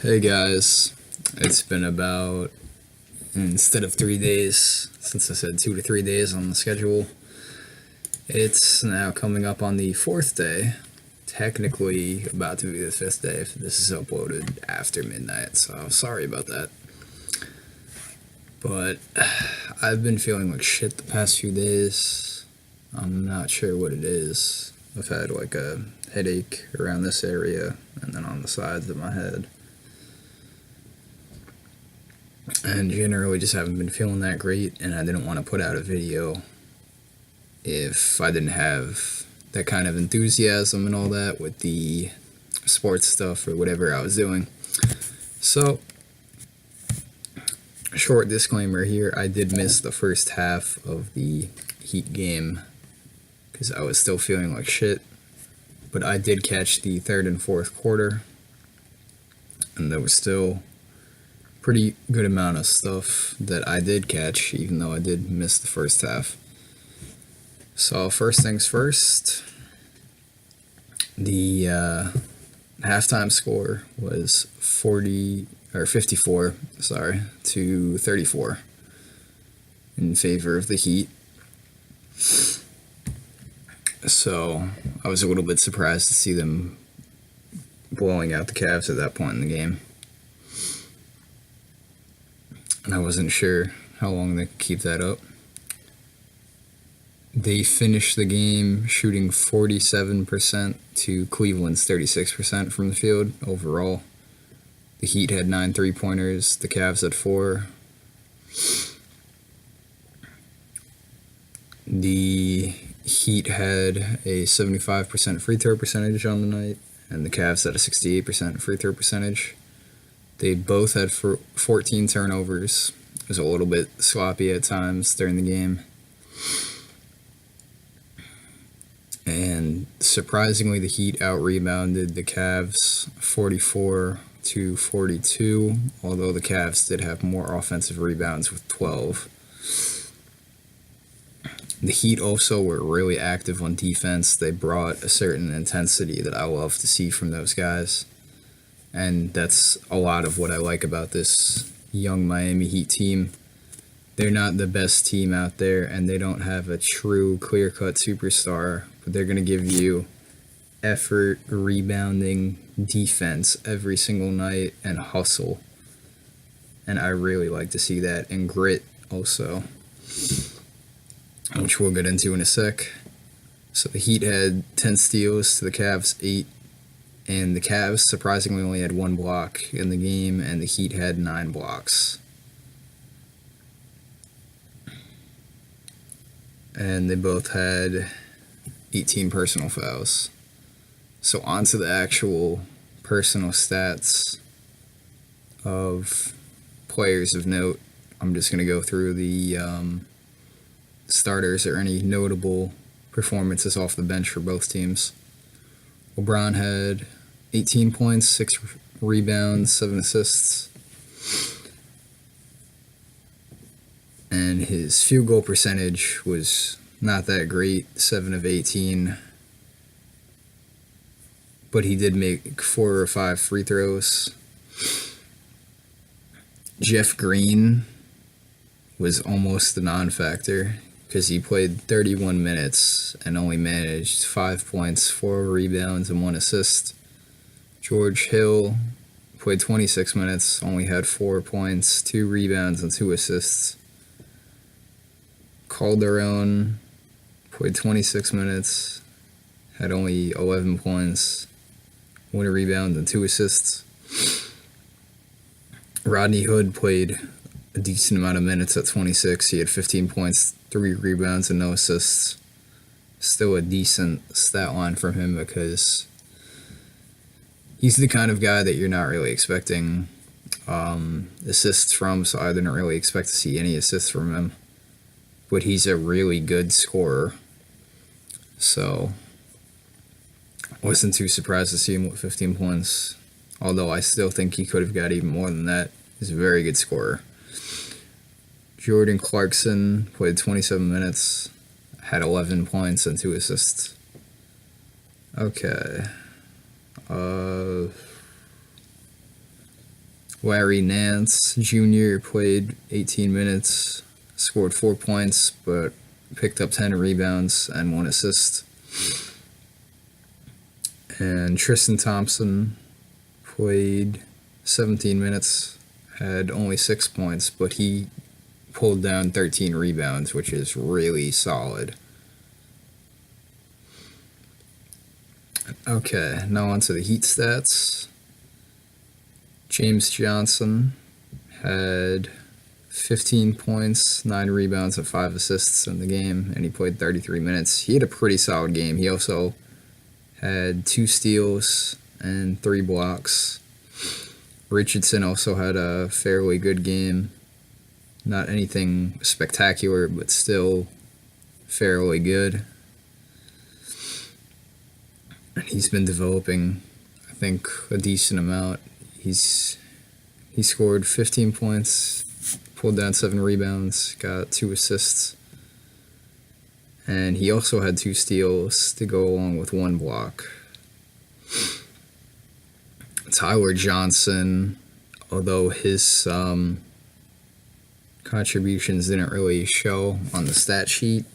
Hey guys, it's been about, instead of 3 days, since I said 2 to 3 days on the schedule, it's now coming up on the fourth day, technically about to be the fifth day if this is uploaded after midnight, so sorry about that. But I've been feeling like shit the past few days. I'm not sure what it is. I've had like a headache around this area and then on the sides of my head. And generally just haven't been feeling that great, and I didn't want to put out a video if I didn't have that kind of enthusiasm and all that with the sports stuff or whatever I was doing. So, short disclaimer here, I did miss the first half of the Heat game because I was still feeling like shit, but I did catch the third and fourth quarter, and there was still pretty good amount of stuff that I did catch, even though I did miss the first half. So first things first, the halftime score was 54 to 34 in favor of the Heat. So I was a little bit surprised to see them blowing out the Cavs at that point in the game. And I wasn't sure how long they could keep that up. They finished the game shooting 47% to Cleveland's 36% from the field overall. The Heat had 9 3-pointers, the Cavs had 4. The Heat had a 75% free throw percentage on the night, and the Cavs had a 68% free throw percentage. They both had 14 turnovers. It was a little bit sloppy at times during the game. And surprisingly, the Heat out-rebounded the Cavs 44 to 42, although the Cavs did have more offensive rebounds with 12. The Heat also were really active on defense. They brought a certain intensity that I love to see from those guys. And that's a lot of what I like about this young Miami Heat team. They're not the best team out there, and they don't have a true clear-cut superstar, but they're going to give you effort, rebounding, defense every single night, and hustle. And I really like to see that, and grit also, which we'll get into in a sec. So the Heat had 10 steals to the Cavs 8. And the Cavs surprisingly only had 1 block in the game, and the Heat had 9 blocks. And they both had 18 personal fouls. So on to the actual personal stats of players of note. I'm just going to go through the starters or any notable performances off the bench for both teams. LeBron had 18 points, 6 rebounds, 7 assists. And his field goal percentage was not that great, 7 of 18. But he did make 4 or 5 free throws. Jeff Green was almost a non-factor because he played 31 minutes and only managed 5 points, 4 rebounds, and 1 assist. George Hill played 26 minutes, only had 4 points, 2 rebounds, and 2 assists. Calderon played 26 minutes, had only 11 points, 1 rebound, and 2 assists. Rodney Hood played a decent amount of minutes at 26. He had 15 points, 3 rebounds, and no assists. Still a decent stat line from him because he's the kind of guy that you're not really expecting assists from, so I didn't really expect to see any assists from him. But he's a really good scorer, so I wasn't too surprised to see him with 15 points, although I still think he could have got even more than that. He's a very good scorer. Jordan Clarkson played 27 minutes, had 11 points and 2 assists. Okay. Larry Nance Jr. played 18 minutes, scored 4 points, but picked up 10 rebounds and 1 assist. And Tristan Thompson played 17 minutes, had only 6 points, but he pulled down 13 rebounds, which is really solid. Okay, now on to the Heat stats. James Johnson had 15 points, 9 rebounds, and 5 assists in the game, and he played 33 minutes. He had a pretty solid game. He also had 2 steals and 3 blocks. Richardson also had a fairly good game. Not anything spectacular, but still fairly good. And he's been developing, I think, a decent amount. He scored 15 points, pulled down 7 rebounds, got 2 assists, and he also had 2 steals to go along with 1 block. Tyler Johnson, although his contributions didn't really show on the stat sheet,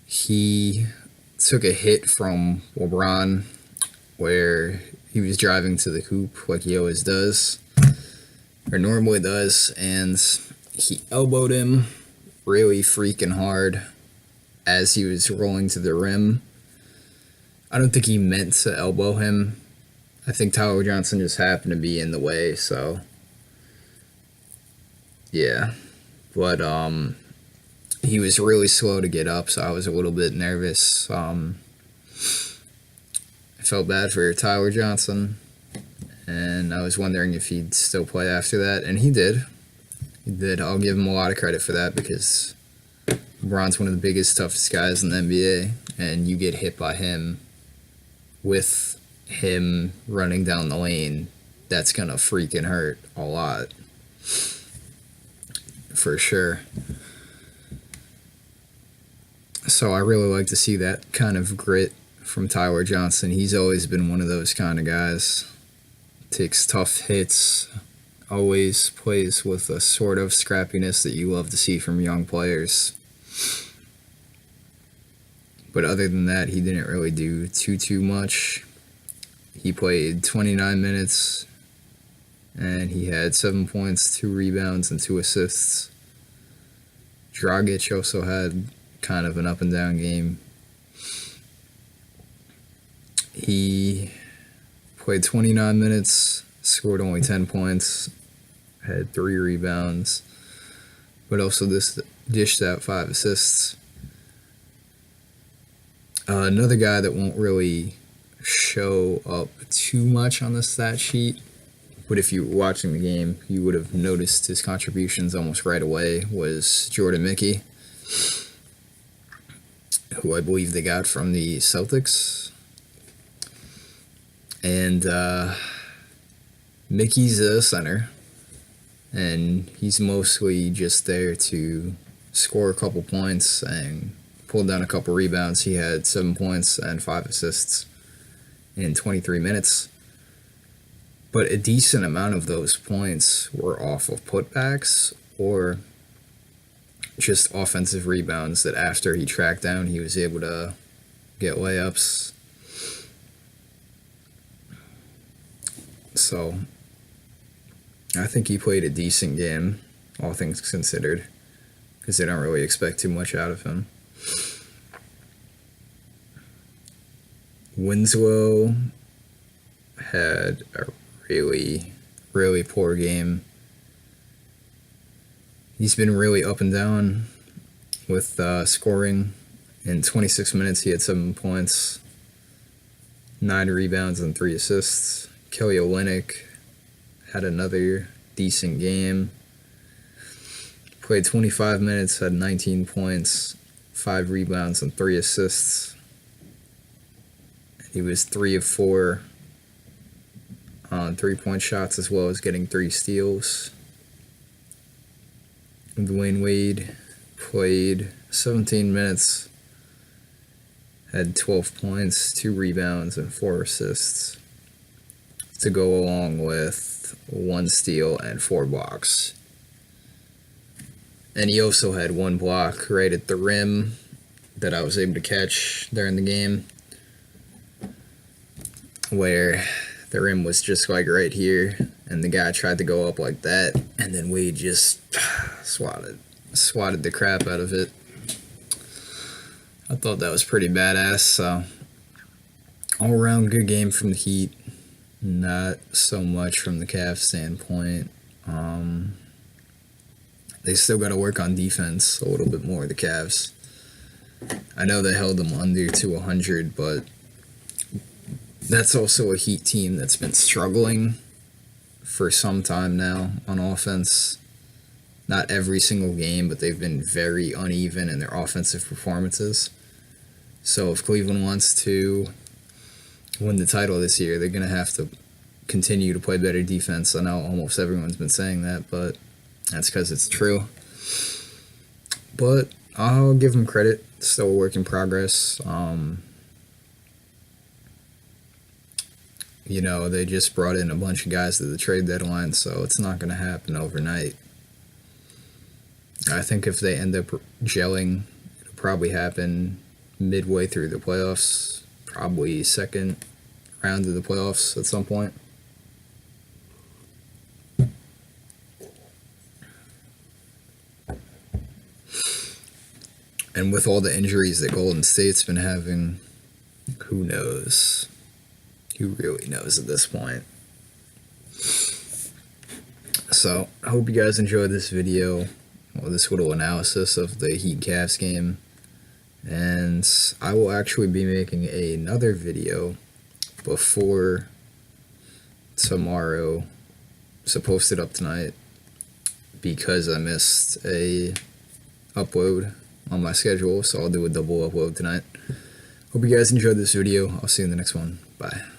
he took a hit from LeBron where he was driving to the hoop like he always does, or normally does, and he elbowed him really freaking hard as he was rolling to the rim. I don't think he meant to elbow him. I think Tyler Johnson just happened to be in the way, so yeah. But he was really slow to get up, so I was a little bit nervous. I felt bad for Tyler Johnson, and I was wondering if he'd still play after that, and he did. He did. I'll give him a lot of credit for that because LeBron's one of the biggest, toughest guys in the NBA, and you get hit by him with him running down the lane, that's gonna freaking hurt a lot. For sure. So I really like to see that kind of grit from Tyler Johnson. He's always been one of those kind of guys. Takes tough hits, always plays with a sort of scrappiness that you love to see from young players. But other than that, he didn't really do too much. He played 29 minutes, and he had 7 points, 2 rebounds, and 2 assists. Dragic also had kind of an up and down game. He played 29 minutes, scored only 10 points, had 3 rebounds, but also dished out 5 assists. Another guy that won't really show up too much on the stat sheet, but if you were watching the game, you would have noticed his contributions almost right away, was Jordan Mickey, who I believe they got from the Celtics. And Mickey's a center, and he's mostly just there to score a couple points and pull down a couple rebounds. He had 7 points and 5 assists in 23 minutes. But a decent amount of those points were off of putbacks or just offensive rebounds that after he tracked down, he was able to get layups. So I think he played a decent game, all things considered, because they don't really expect too much out of him. Winslow had a really poor game. He's been really up and down with scoring. In 26 minutes, he had 7 points, 9 rebounds, and 3 assists. Kelly Olynyk had another decent game. Played 25 minutes, had 19 points, 5 rebounds, and 3 assists. He was 3 of 4 on 3-point shots, as well as getting 3 steals. Dwayne Wade played 17 minutes, had 12 points, 2 rebounds, and 4 assists to go along with with 1 steal and 4 blocks. And he also had 1 block right at the rim that I was able to catch during the game, where the rim was just like right here, and the guy tried to go up like that, and then Wade just swatted the crap out of it. I thought that was pretty badass. So all around good game from the Heat, not so much from the Cavs standpoint. They still got to work on defense a little bit more, the Cavs. I know they held them under to 100, but that's also a Heat team that's been struggling for some time now on offense. Not every single game, but they've been very uneven in their offensive performances. So if Cleveland wants to win the title this year, they're going to have to continue to play better defense. I know almost everyone's been saying that, but that's because it's true. But I'll give them credit. It's still a work in progress. You know, they just brought in a bunch of guys to the trade deadline, so it's not going to happen overnight. I think if they end up gelling, it'll probably happen midway through the playoffs, probably second round of the playoffs at some point. And with all the injuries that Golden State's been having, who knows? Who really knows at this point? So, I hope you guys enjoyed this video, or this little analysis of the Heat-Cavs game. And I will actually be making another video before tomorrow, so post it up tonight, because I missed a upload on my schedule, so I'll do a double upload tonight. Hope you guys enjoyed this video. I'll see you in the next one. Bye.